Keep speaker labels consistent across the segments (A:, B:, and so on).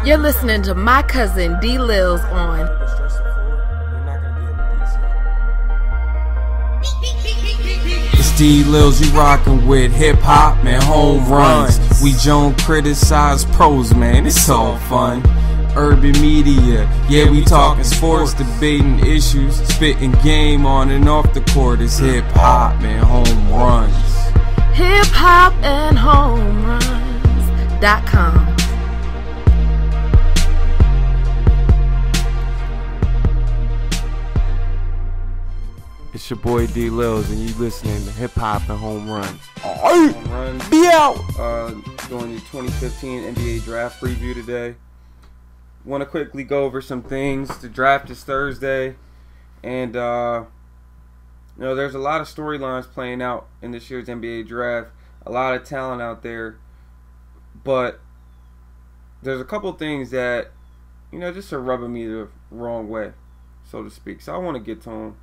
A: You're listening to my cousin DLils on
B: It's DLils you rockin' with hip hop and home runs. We don't criticize pros, man, it's all fun. Urban media, yeah, we talking sports, debating issues, spitting game on and off the court. It's hip hop and home runs.
A: hip hop and home runs.com.
C: It's your boy DLils, and you listening to Hip Hop and Home Runs.
B: Home runs.
C: Be out!
B: Doing the 2015 NBA draft preview today. Want to quickly go over some things. The draft is Thursday, and there's a lot of storylines playing out in this year's NBA draft. A lot of talent out there, but there's a couple things that just are rubbing me the wrong way, so to speak. So I want to get to them.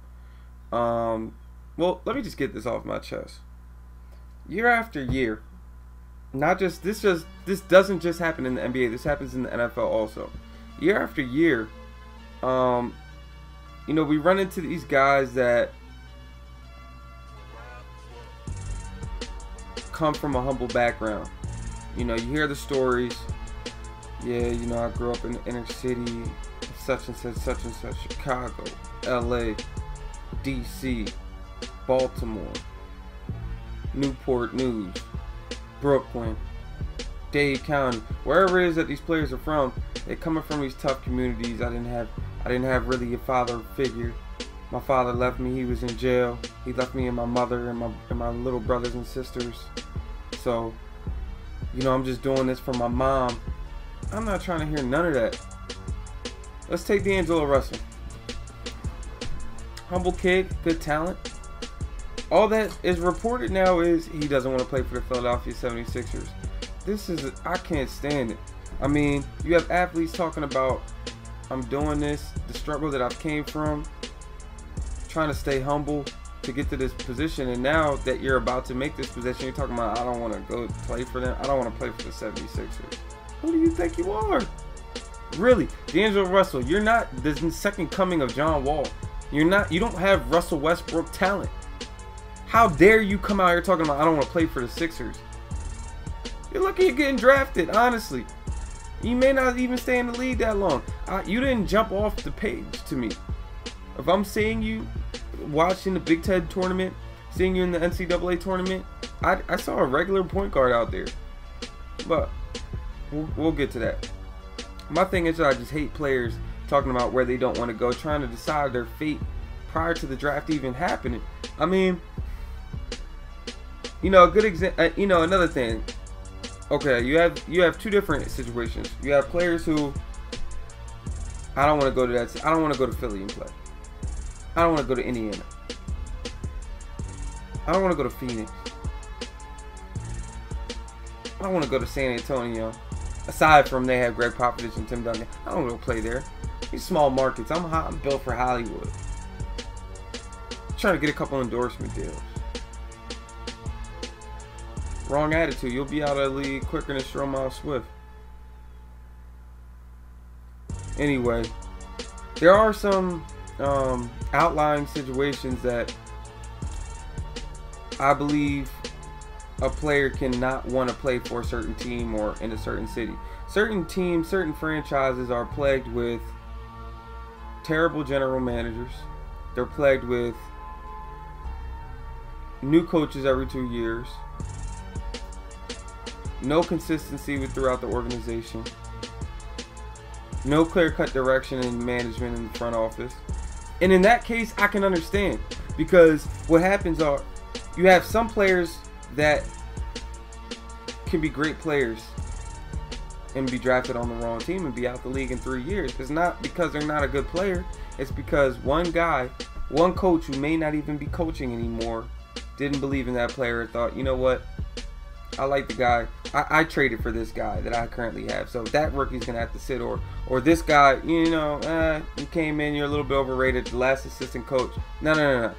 B: Well, let me just get this off my chest. Year after year, this doesn't just happen in the NBA. This happens in the NFL also. Year after year, we run into these guys that come from a humble background. You hear the stories. Yeah, I grew up in the inner city, such and such, Chicago, LA, DC, Baltimore, Newport News, Brooklyn, Dade County, wherever it is that these players are from. They're coming from these tough communities. I didn't have really a father figure. My father left me. He was in jail. He left me and my mother and my little brothers and sisters. So, I'm just doing this for my mom. I'm not trying to hear none of that. Let's take D'Angelo Russell. Humble kid, good talent. All that is reported now is he doesn't want to play for the Philadelphia 76ers. I can't stand it. I mean, you have athletes talking about, I'm doing this, the struggle that I've came from, trying to stay humble to get to this position, and now that you're about to make this position, you're talking about, I don't want to go play for them. I don't want to play for the 76ers. Who do you think you are? Really, D'Angelo Russell, you're not the second coming of John Wall. You don't have Russell Westbrook talent. How dare you come out here talking about, I don't want to play for the Sixers? You're lucky you're getting drafted, honestly. You may not even stay in the league that long. You didn't jump off the page to me. If I'm seeing you watching the Big Ten tournament, seeing you in the NCAA tournament, I saw a regular point guard out there. But we'll get to that. My thing is that I just hate players talking about where they don't want to go, trying to decide their fate prior to the draft even happening. I mean, a good example. Another thing. Okay, you have two different situations. You have players who, I don't want to go to that. I don't want to go to Philly and play. I don't want to go to Indiana. I don't want to go to Phoenix. I don't want to go to San Antonio. Aside from they have Greg Popovich and Tim Duncan, I don't want to play there. These small markets. I'm built for Hollywood. Trying to get a couple endorsement deals. Wrong attitude. You'll be out of the league quicker than Stromile Swift. Anyway, there are some outlying situations that I believe a player cannot want to play for a certain team or in a certain city. Certain teams, certain franchises are plagued with terrible general managers. They're plagued with new coaches every 2 years. No consistency throughout the organization. No clear-cut direction in management in the front office. And in that case, I can understand. Because what happens are, you have some players that can be great players and be drafted on the wrong team and be out the league in 3 years. It's not because they're not a good player. It's because one coach who may not even be coaching anymore, didn't believe in that player, thought, you know what, I like the guy. I traded for this guy that I currently have, so that rookie's gonna have to sit, or this guy, you came in, you're a little bit overrated, the last assistant coach. No.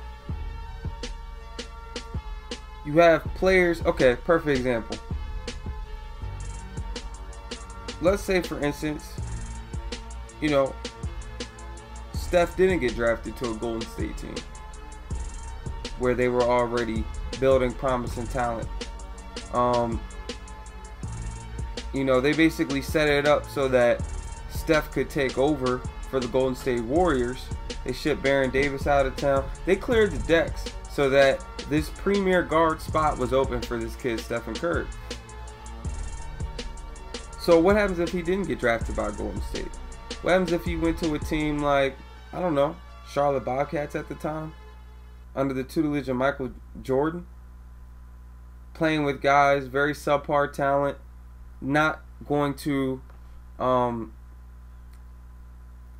B: You have players. Okay, perfect example. let's say, for instance, Steph didn't get drafted to a Golden State team where they were already building promising talent. They basically set it up so that Steph could take over for the Golden State Warriors. They shipped Baron Davis out of town. They cleared the decks so that this premier guard spot was open for this kid, Stephen Curry. So what happens if he didn't get drafted by Golden State? What happens if he went to a team like, I don't know, Charlotte Bobcats at the time, under the tutelage of Michael Jordan, playing with guys, very subpar talent, not going to,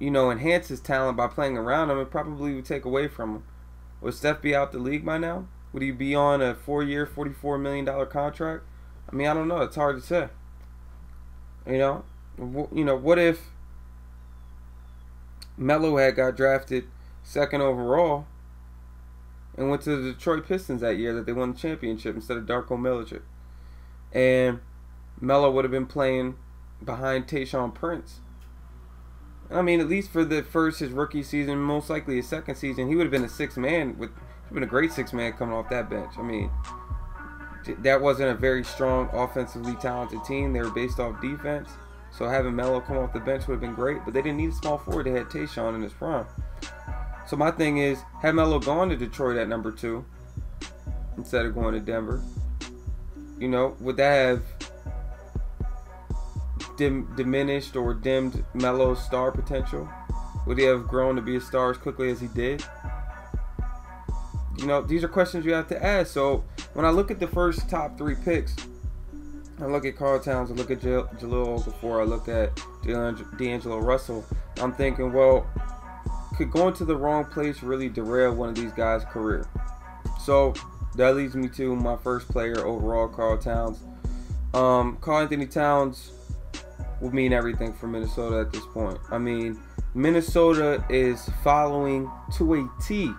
B: enhance his talent by playing around him. It probably would take away from him. Would Steph be out the league by now? Would he be on a 4-year, $44 million contract? I mean, I don't know. It's hard to say. What if Melo had got drafted 2nd overall and went to the Detroit Pistons that year that they won the championship instead of Darko Milicic, and Melo would have been playing behind Tayshaun Prince? I mean, at least for his rookie season, most likely his second season, he would have been a sixth man. He'd been a great sixth man coming off that bench. I mean, that wasn't a very strong offensively talented team. They were based off defense. So having Melo come off the bench would have been great. But they didn't need a small forward. They had Tayshaun in his prime. So my thing is, had Melo gone to Detroit at number 2 instead of going to Denver, would that have diminished or dimmed Melo's star potential? Would he have grown to be a star as quickly as he did? These are questions you have to ask. So when I look at the first top 3 picks, I look at Karl Towns, I look at Jahlil Okafor, I look at D'Angelo Russell, I'm thinking, well, could going to the wrong place really derail one of these guys' career? So that leads me to my first player overall, Karl Towns. Karl Anthony Towns would mean everything for Minnesota at this point. I mean, Minnesota is following to a T.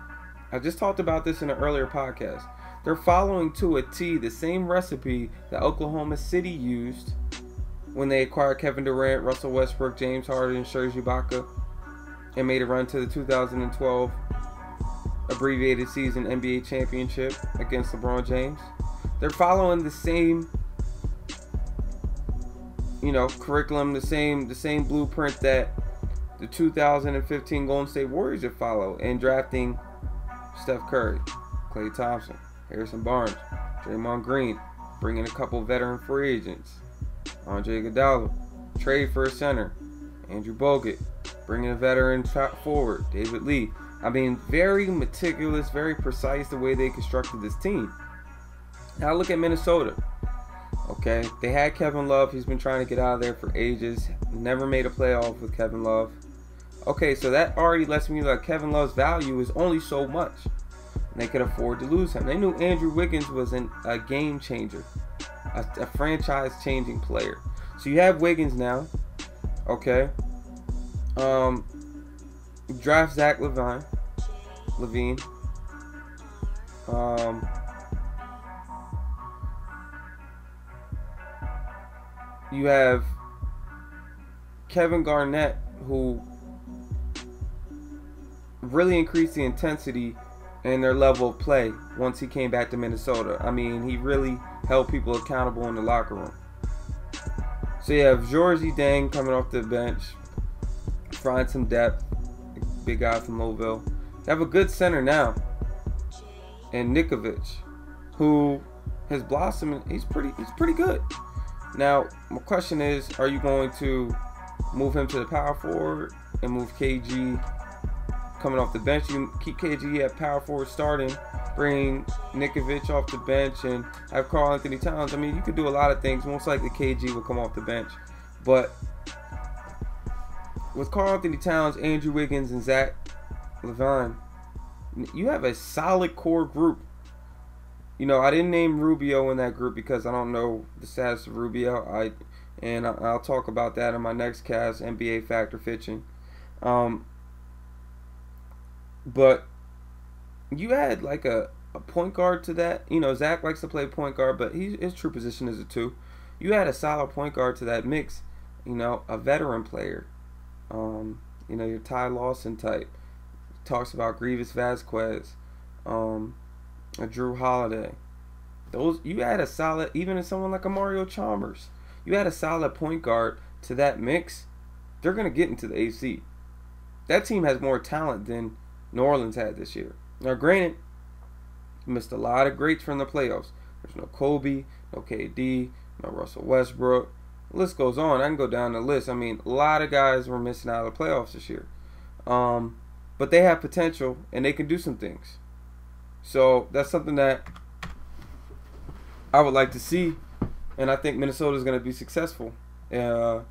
B: I just talked about this in an earlier podcast. They're following to a T the same recipe that Oklahoma City used when they acquired Kevin Durant, Russell Westbrook, James Harden, Serge Ibaka, and made a run to the 2012 abbreviated season NBA championship against LeBron James. They're following the same, curriculum, the same blueprint that the 2015 Golden State Warriors have followed in drafting Steph Curry, Klay Thompson, Harrison Barnes, Draymond Green, bringing a couple veteran free agents, Andre Iguodala, trade for a center, Andrew Bogut, bringing a veteran forward, David Lee. I mean, very meticulous, very precise the way they constructed this team. Now look at Minnesota. Okay, they had Kevin Love. He's been trying to get out of there for ages. Never made a playoff with Kevin Love. Okay, so that already lets me know that Kevin Love's value is only so much. And they could afford to lose him. They knew Andrew Wiggins was a game changer, a franchise-changing player. So you have Wiggins now. Okay. Draft Zach LaVine. You have Kevin Garnett, who really increased the intensity and their level of play once he came back to Minnesota. I mean, he really held people accountable in the locker room. So you have Georgie Dang coming off the bench, find some depth, big guy from Louisville. You have a good center now, and Nikovic, who has blossomed. He's pretty good. Now, my question is, are you going to move him to the power forward and move KG coming off the bench? You keep KG at power forward starting, bring Nikovic off the bench, and have Karl Anthony Towns. I mean, you could do a lot of things. Most likely KG will come off the bench. But with Karl Anthony Towns, Andrew Wiggins, and Zach LaVine, you have a solid core group. I didn't name Rubio in that group because I don't know the status of Rubio. I'll talk about that in my next cast, NBA Factor Fitching. But you add like a point guard to that. Zach likes to play point guard, but his true position is a 2. You add a solid point guard to that mix, a veteran player. Your Ty Lawson type. Talks about Grievous Vasquez, a Drew Holiday. You add a solid, even in someone like a Mario Chalmers, you add a solid point guard to that mix, they're going to get into the AC. That team has more talent than New Orleans had this year. Now, granted, missed a lot of greats from the playoffs. There's no Kobe, no KD, no Russell Westbrook. The list goes on. I can go down the list. I mean, a lot of guys were missing out of the playoffs this year. But they have potential, and they can do some things. So that's something that I would like to see, and I think Minnesota is going to be successful. Pending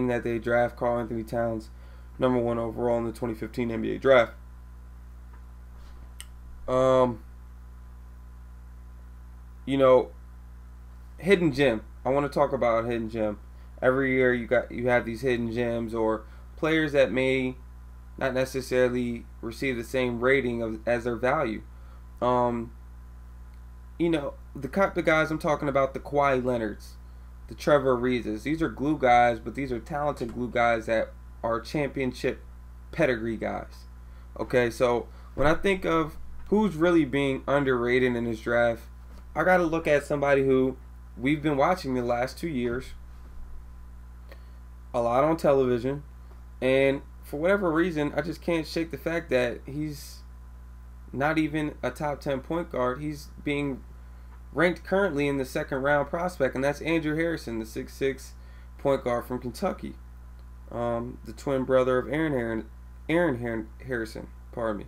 B: that they draft Karl Anthony Towns #1 overall in the 2015 NBA draft. Hidden gem. I want to talk about hidden gem. Every year you have these hidden gems or players that may not necessarily receive the same rating as their value. The type of guys I'm talking about, the Kawhi Leonards, the Trevor Ariza's. These are glue guys, but these are talented glue guys that are championship pedigree guys. Okay, so when I think of who's really being underrated in this draft, I got to look at somebody who we've been watching the last 2 years, a lot on television, and for whatever reason, I just can't shake the fact that he's not even a top 10 point guard. He's being ranked currently in the second round prospect, and that's Andrew Harrison, the 6'6" point guard from Kentucky, the twin brother of Aaron Harrison. Pardon me.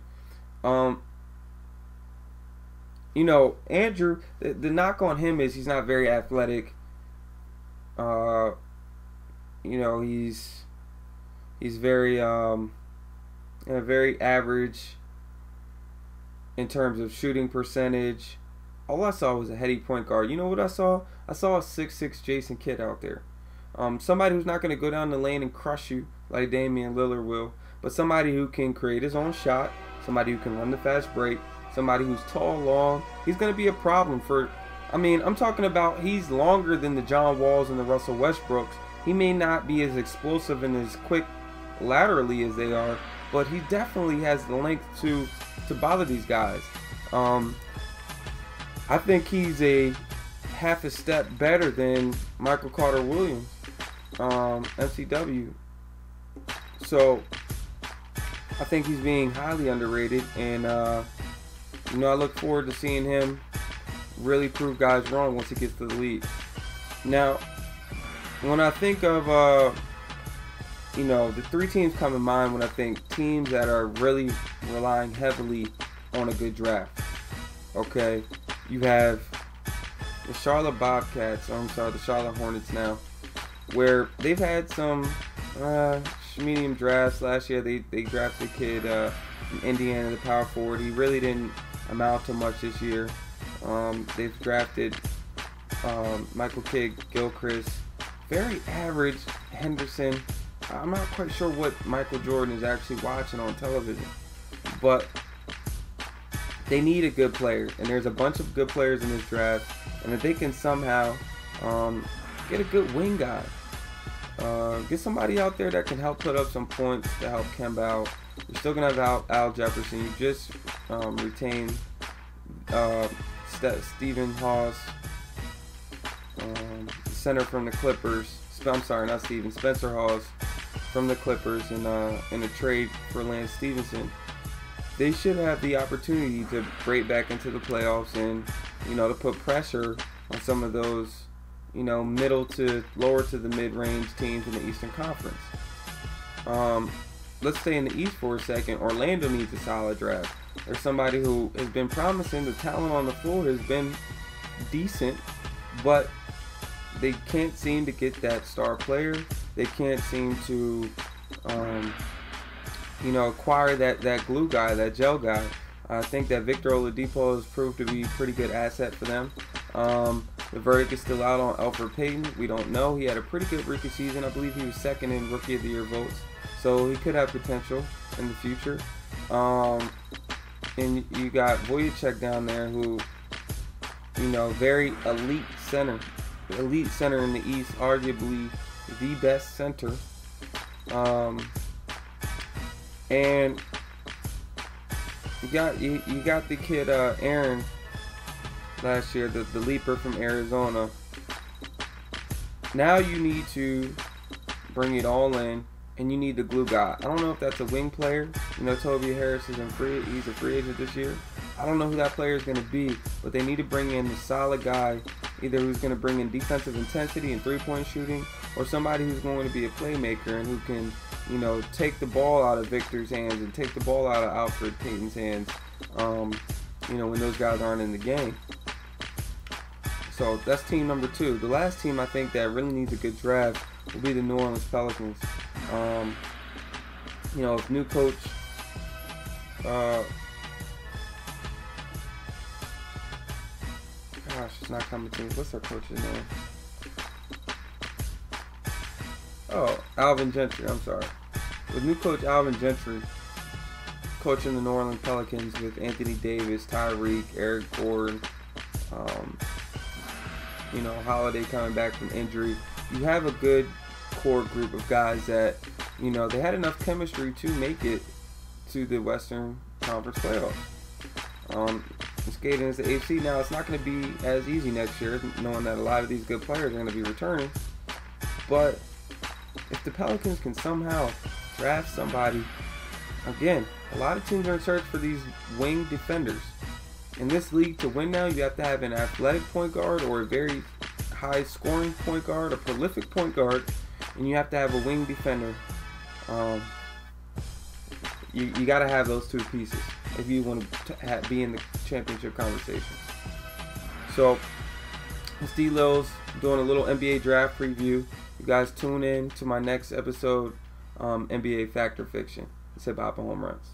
B: Andrew, the knock on him is he's not very athletic. He's very very average in terms of shooting percentage. All I saw was a heady point guard. You know what I saw? I saw a 6'6" Jason Kidd out there. Somebody who's not going to go down the lane and crush you like Damian Lillard will, but somebody who can create his own shot, somebody who can run the fast break, somebody who's tall, long. He's going to be a problem I'm talking about he's longer than the John Walls and the Russell Westbrooks. He may not be as explosive and as quick laterally as they are, but he definitely has the length to bother these guys. I think he's a half a step better than Michael Carter Williams, MCW. So I think he's being highly underrated, and I look forward to seeing him really prove guys wrong once he gets to the league. Now, when I think of the three teams come in mind when I think teams that are really relying heavily on a good draft. Okay, you have the Charlotte Hornets now, where they've had some medium drafts. Last year they drafted a kid from Indiana, the power forward. He really didn't amount to much this year. They've drafted Michael Kidd-Gilchrist, very average Henderson. I'm not quite sure what Michael Jordan is actually watching on television, but they need a good player, and there's a bunch of good players in this draft, and if they can somehow get a good wing guy, get somebody out there that can help put up some points to help Kemba out. You're still going to have Al Jefferson. You just retained Stephen Hawes, center from the Clippers. Spencer Hawes from the Clippers in a trade for Lance Stevenson. They should have the opportunity to break back into the playoffs and, to put pressure on some of those, middle to lower to the mid-range teams in the Eastern Conference. Let's stay in the East for a second. Orlando needs a solid draft. There's somebody who has been promising. The talent on the floor has been decent, but they can't seem to get that star player. They can't seem to, acquire that glue guy, that gel guy. I think that Victor Oladipo has proved to be a pretty good asset for them. The verdict is still out on Elfrid Payton. We don't know. He had a pretty good rookie season. I believe he was second in Rookie of the Year votes. So he could have potential in the future. And you got Vujicic down there who, very elite center in the East, arguably, the best center. And you got the kid Aaron last year, the leaper from Arizona. Now you need to bring it all in, and you need the glue guy. I don't know if that's a wing player. You know, Toby Harris is he's a free agent this year. I don't know who that player is going to be, but they need to bring in the solid guy, either who's going to bring in defensive intensity and three-point shooting, or somebody who's going to be a playmaker and who can, you know, take the ball out of Victor's hands and take the ball out of Alfred Payton's hands, you know, when those guys aren't in the game. So that's team number 2. The last team I think that really needs a good draft will be the New Orleans Pelicans. You know, if new coach, gosh, it's not coming to me. What's their coach's name? Oh, Alvin Gentry. I'm sorry. With new coach Alvin Gentry coaching the New Orleans Pelicans with Anthony Davis, Tyreek, Eric Gordon, you know, Holiday coming back from injury, you have a good core group of guys that, you know, they had enough chemistry to make it to the Western Conference playoffs. Skating as the AFC now, it's not going to be as easy next year, knowing that a lot of these good players are going to be returning. But if the Pelicans can somehow draft somebody, again, a lot of teams are in search for these wing defenders. In this league, to win now, you have to have an athletic point guard or a very high scoring point guard, a prolific point guard, and you have to have a wing defender. You got to have those two pieces if you want to be in the championship conversation. So, it's DLils doing a little NBA draft preview. You guys tune in to my next episode, NBA Fact or Fiction. It's Hip Hop and Home Runs.